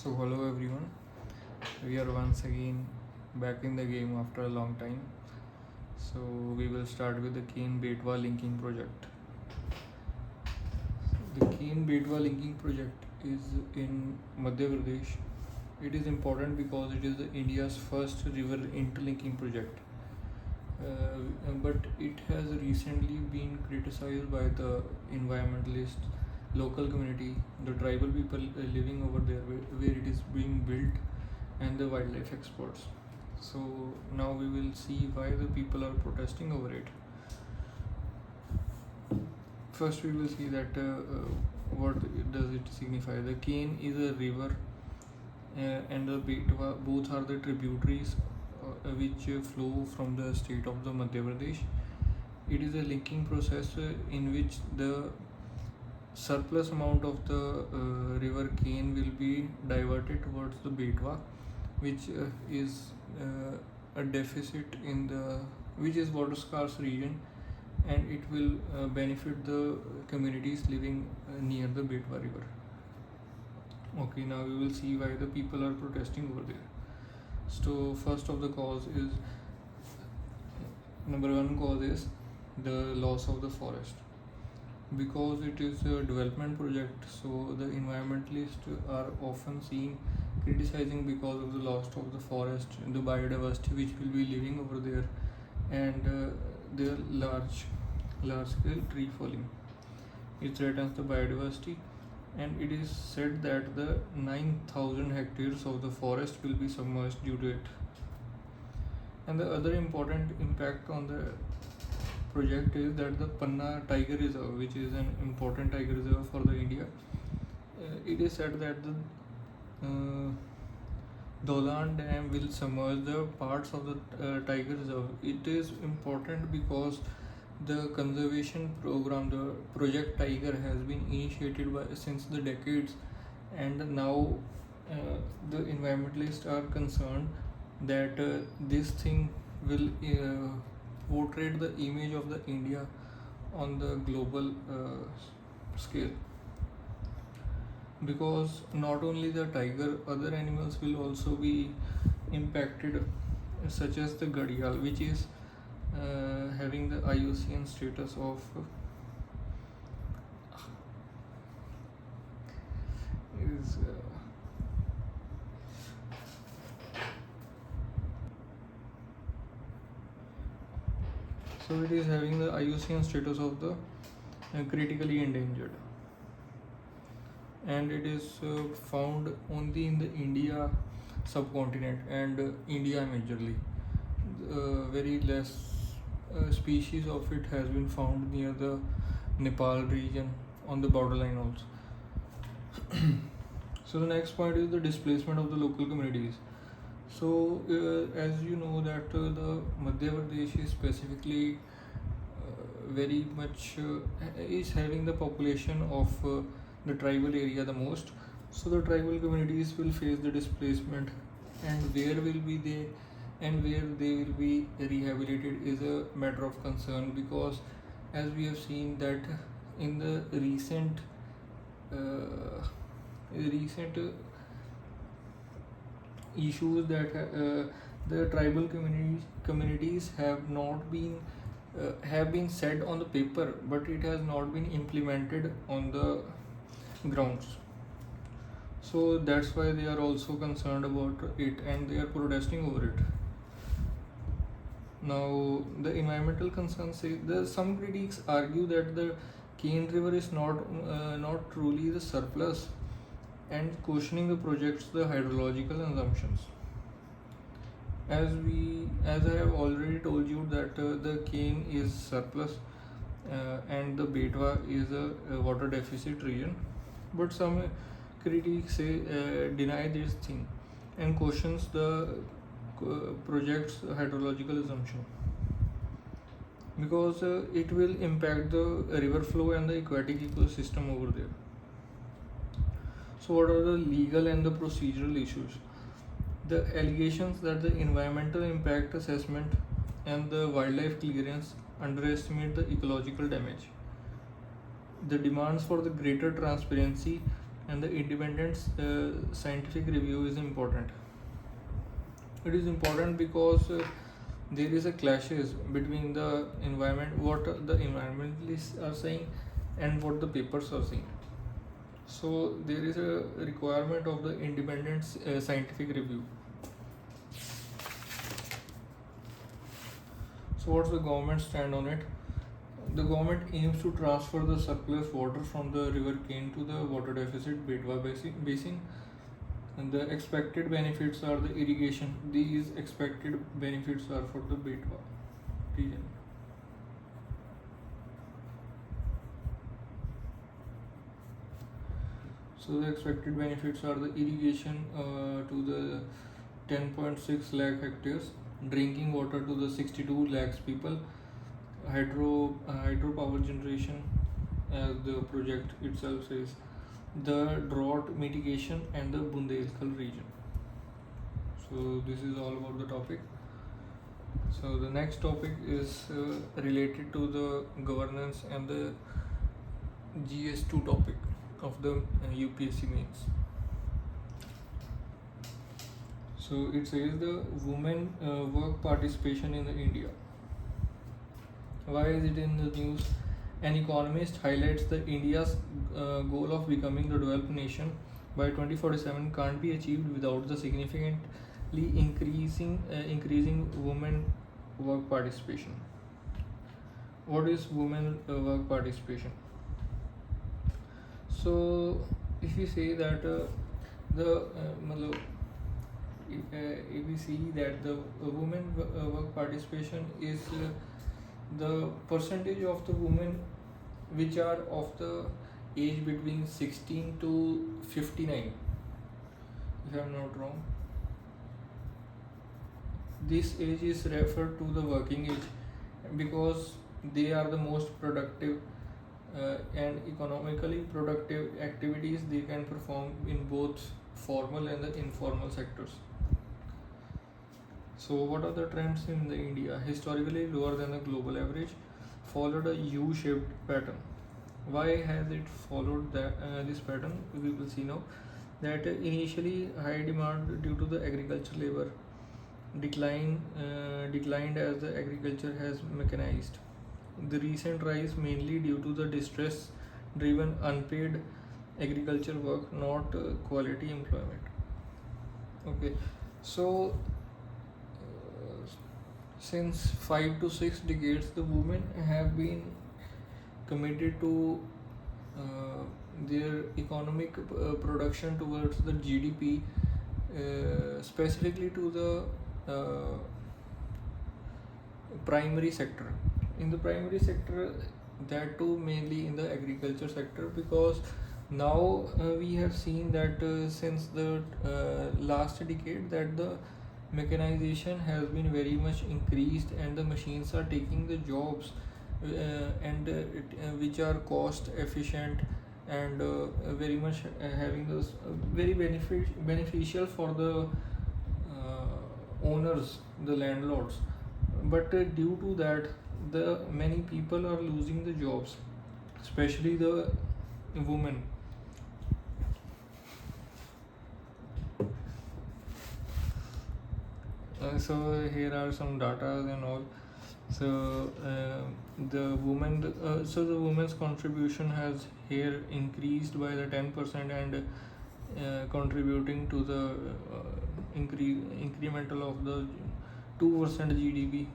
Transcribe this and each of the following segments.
So hello everyone, we are once again back in the game after a long time. So we will start with the Kane Betwa linking project. The Kane Betwa linking project is in Madhya Pradesh. It is important because it is India's first river interlinking project. But it has recently been criticized by the environmentalists, local community, the tribal people living over there where it is being built, and the wildlife experts. So now we will see why the people are protesting over it. First, we will see that what does it signify. The Kane is a river, and the Betwa, both are the tributaries which flow from the state of the Madhya Pradesh. It is a linking process in which the surplus amount of the river Kane will be diverted towards the Betwa, which is a deficit in the which is water scarce region, and it will benefit the communities living near the Betwa river. Okay, now we will see why the people are protesting over there. So first of the cause is number one cause is the loss of the forest, because it is a development project. So the environmentalists are often seen criticizing because of the loss of the forest, the biodiversity which will be living over there, and the large scale tree falling. It threatens the biodiversity, and it is said that the 9,000 hectares of the forest will be submerged due to it. And the other important impact on the project is that the Panna Tiger Reserve, which is an important tiger reserve for the India, it is said that the Dolan Dam will submerge the parts of the tiger reserve. It is important because the conservation program, the Project Tiger, has been initiated since the decades, and now the environmentalists are concerned that this thing will portray the image of the India on the global scale, because not only the tiger, other animals will also be impacted, such as the Gadial, which is having the IUCN status of is so it is having the IUCN status of the critically endangered, and it is found only in the India subcontinent and India majorly. Very less species of it has been found near the Nepal region on the borderline also. So the next point is the displacement of the local communities. So as you know that the Madhya Pradesh is specifically very much is having the population of the tribal area the most. So the tribal communities will face the displacement, and where they will be rehabilitated is a matter of concern, because as we have seen that in the recent issues that the tribal communities have been said on the paper, but it has not been implemented on the grounds. So that's why they are also concerned about it, and they are protesting over it. Now the environmental concerns say some critics argue that the Kane River is not truly the surplus, and questioning the project's the hydrological assumptions. As I have already told you that the Kane is surplus, and the Betwa is a water deficit region, but some critics say deny this thing and questions the project's hydrological assumption, because it will impact the river flow and the aquatic ecosystem over there. So what are the legal and the procedural issues? The allegations that the environmental impact assessment and the wildlife clearance underestimate the ecological damage. The demands for the greater transparency and the independent scientific review is important. It is important because there is a clashes between the environment, what the environmentalists are saying, and what the papers are saying. So there is a requirement of the independent scientific review. So what's the government stand on it? The government aims to transfer the surplus water from the river Kane to the water deficit Betwa basin. And the expected benefits are the irrigation. These expected benefits are for the Betwa region. So the expected benefits are the irrigation to the 10.6 lakh hectares, drinking water to the 62 lakhs people, hydropower generation, as the project itself says, the drought mitigation, and the Bundelkhand region. So this is all about the topic. So the next topic is related to the governance and the GS2 topic of the UPSC mains. So it says the women work participation in the India. Why is it in the news? An economist highlights that India's goal of becoming the developed nation by 2047 can't be achieved without the significantly increasing women work participation. What is women work participation? So if we say that if we see that the women work participation is the percentage of the women which are of the age between 16 to 59, if I am not wrong. This age is referred to the working age because they are the most productive and economically productive activities they can perform in both formal and the informal sectors. So what are the trends in the India? Historically lower than the global average, followed a U-shaped pattern. Why has it followed this pattern? We will see now that initially high demand due to the agricultural labor declined as the agriculture has mechanized. The recent rise mainly due to the distress-driven unpaid agriculture work, not quality employment. Okay, so since 5 to 6 decades, the women have been committed to their economic production towards the GDP, specifically to the primary sector. In the primary sector, that too mainly in the agriculture sector, because now we have seen that since the last decade that the mechanization has been very much increased and the machines are taking the jobs which are cost efficient and very much having those very beneficial for the owners, the landlords. But due to that, the many people are losing the jobs, especially the women. So here are some data and all. So the women's contribution has here increased by the 10% and contributing to the incremental of the 2% GDP.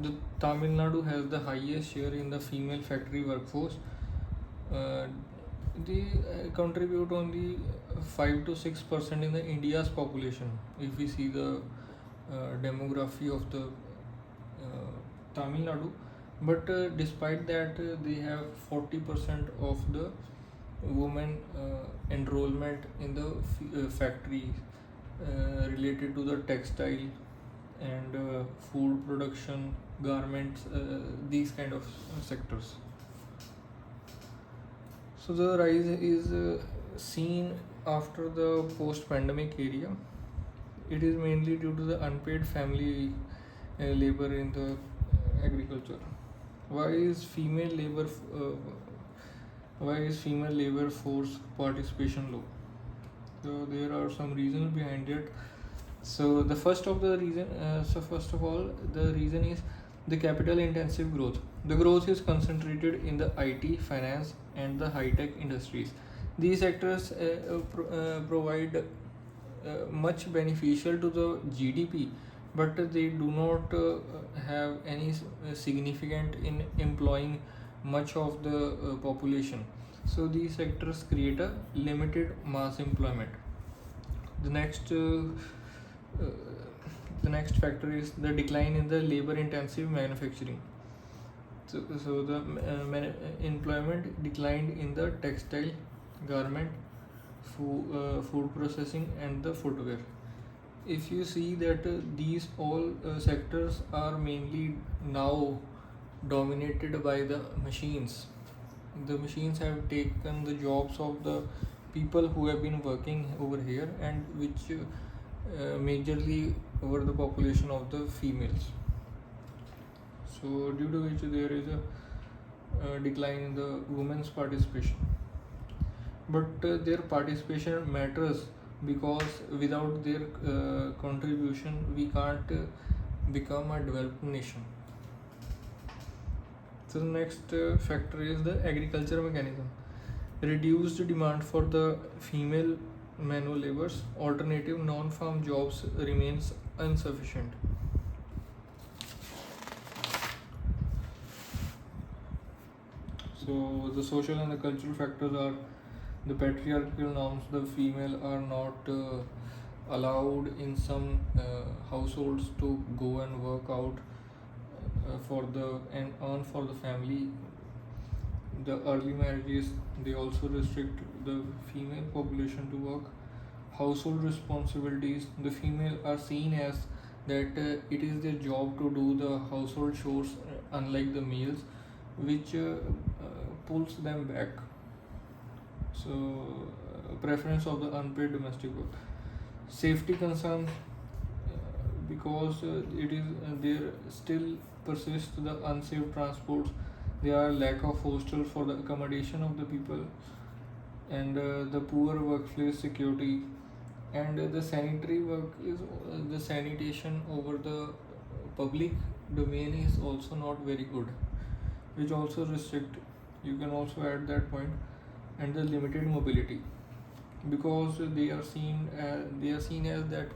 The Tamil Nadu has the highest share in the female factory workforce. They contribute only 5 to 6% in the India's population. If we see the demography of the Tamil Nadu, but despite that, they have 40% of the women enrollment in the factories related to the textile and food production, garments, these kind of sectors. So the rise is seen after the post-pandemic area. It is mainly due to the unpaid family labor in the agriculture. Why is female labor Why is female labor force participation low? So there are some reasons behind it. So first of all, the reason is the capital intensive growth. The growth is concentrated in the IT, finance, and the high tech industries. These sectors provide much beneficial to the GDP, but they do not have any significant in employing much of the population. So these sectors create a limited mass employment. The next uh, the next factor is the decline in the labor intensive manufacturing. So the employment declined in the textile, garment, food processing, and the footwear. If you see that these all sectors are mainly now dominated by the machines. The machines have taken the jobs of the people who have been working over here, and which majorly over the population of the females. So due to which there is a decline in the women's participation. But their participation matters, because without their contribution we can't become a developed nation. So the next factor is the agriculture mechanism. Reduced demand for the female manual labors, alternative non-farm jobs remains insufficient. So the social and the cultural factors are the patriarchal norms. The female are not allowed in some households to go and work out for the and earn for the family. The early marriages, they also restrict the female population to work. Household responsibilities, the female are seen as that it is their job to do the household chores, unlike the males, which pulls them back. So preference of the unpaid domestic work. Safety concerns, because it is there still persist the unsafe transports. There are lack of hostels for the accommodation of the people, and the poor workplace security, and the sanitary work is the sanitation over the public domain is also not very good, which also restrict. You can also add that point. And the limited mobility, because they are seen as that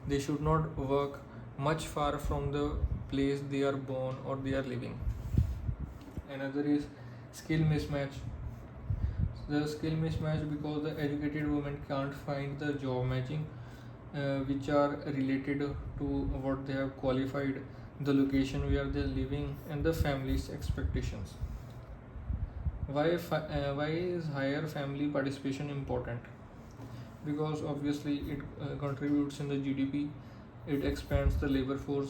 they should not work much far from the place they are born or they are living. Another is skill mismatch. The skill mismatch, because the educated women can't find the job matching which are related to what they have qualified, the location where they are living, and the family's expectations. Why is higher family participation important? Because obviously it contributes in the GDP. It expands the labor force,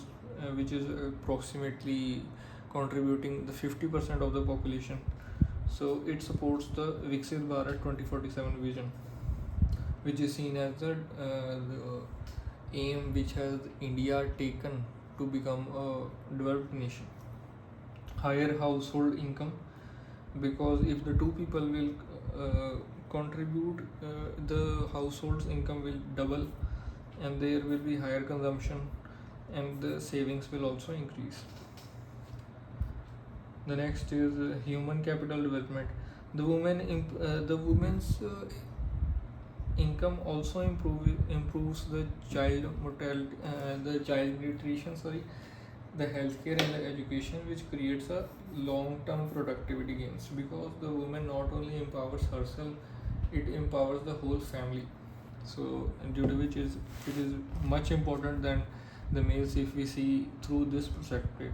which is approximately contributing the 50% of the population. So it supports the Viksit Bharat 2047 vision, which is seen as the aim which has India taken to become a developed nation. Higher household income, because if the two people will contribute, the household's income will double, and there will be higher consumption, and the savings will also increase. The next is human capital development. The women's income also improves the child mortality, the child nutrition, the healthcare and the education, which creates a long-term productivity gains, because the woman not only empowers herself, it empowers the whole family. So due to which it is much important than the males, if we see through this perspective.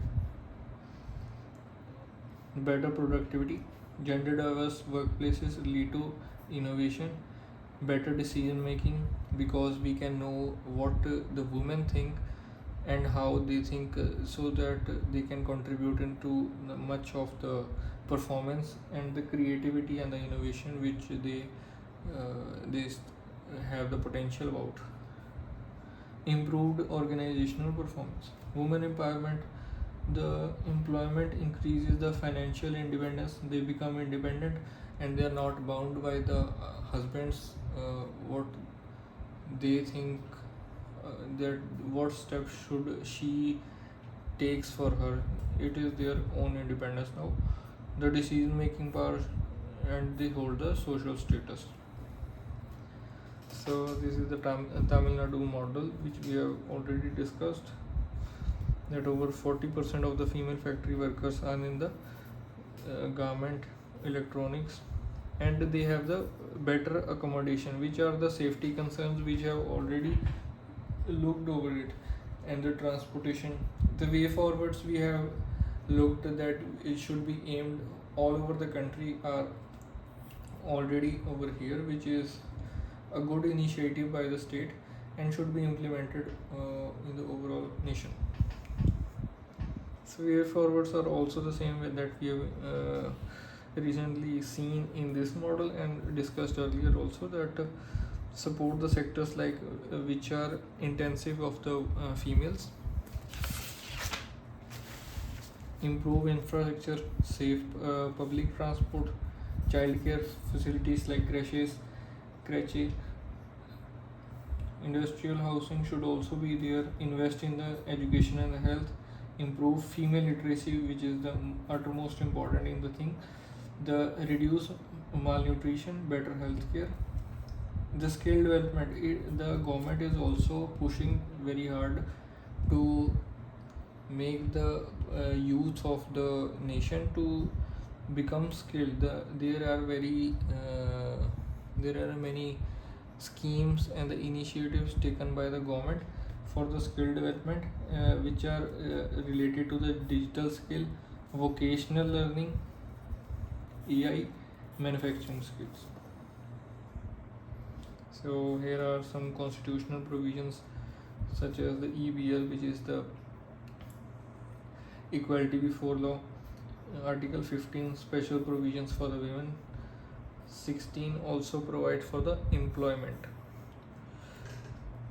Better productivity, gender diverse workplaces lead to innovation, better decision making, because we can know what the women think and how they think, so that they can contribute into much of the performance and the creativity and the innovation which they have the potential about. Improved organizational performance, women empowerment, the employment increases the financial independence, they become independent, and they are not bound by the husbands, what they think, that what steps should she takes for her. It is their own independence now, the decision making power, and they hold the social status. So this is the Tamil Nadu model, which we have already discussed, that over 40% of the female factory workers are in the garment, electronics, and they have the better accommodation, which are the safety concerns which have already looked over it. And the transportation, the way forwards we have looked that it should be aimed all over the country are already over here, which is a good initiative by the state and should be implemented in the overall nation. So way forwards are also the same way that we have recently seen in this model and discussed earlier also, that support the sectors like which are intensive of the females, improve infrastructure, safe public transport, childcare facilities like creches, industrial housing should also be there, invest in the education and the health, improve female literacy, which is the uttermost important in the thing, the reduce malnutrition, better healthcare, the skill development. The government is also pushing very hard to make the youth of the nation to become skilled. There are many schemes and the initiatives taken by the government for the skill development, which are related to the digital skill, vocational learning, AI, manufacturing skills. So here are some constitutional provisions such as the EBL, which is the equality before law, article 15 special provisions for the women, 16 also provide for the employment,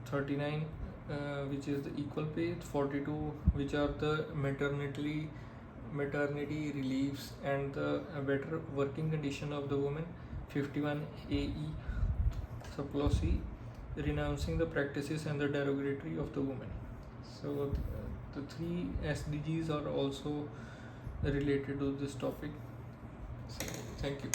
39 which is the equal pay, 42 which are the maternity reliefs and the better working condition of the woman, 51 AE subclause C, renouncing the practices and the derogatory of the woman. So the three SDGs are also related to this topic. So thank you.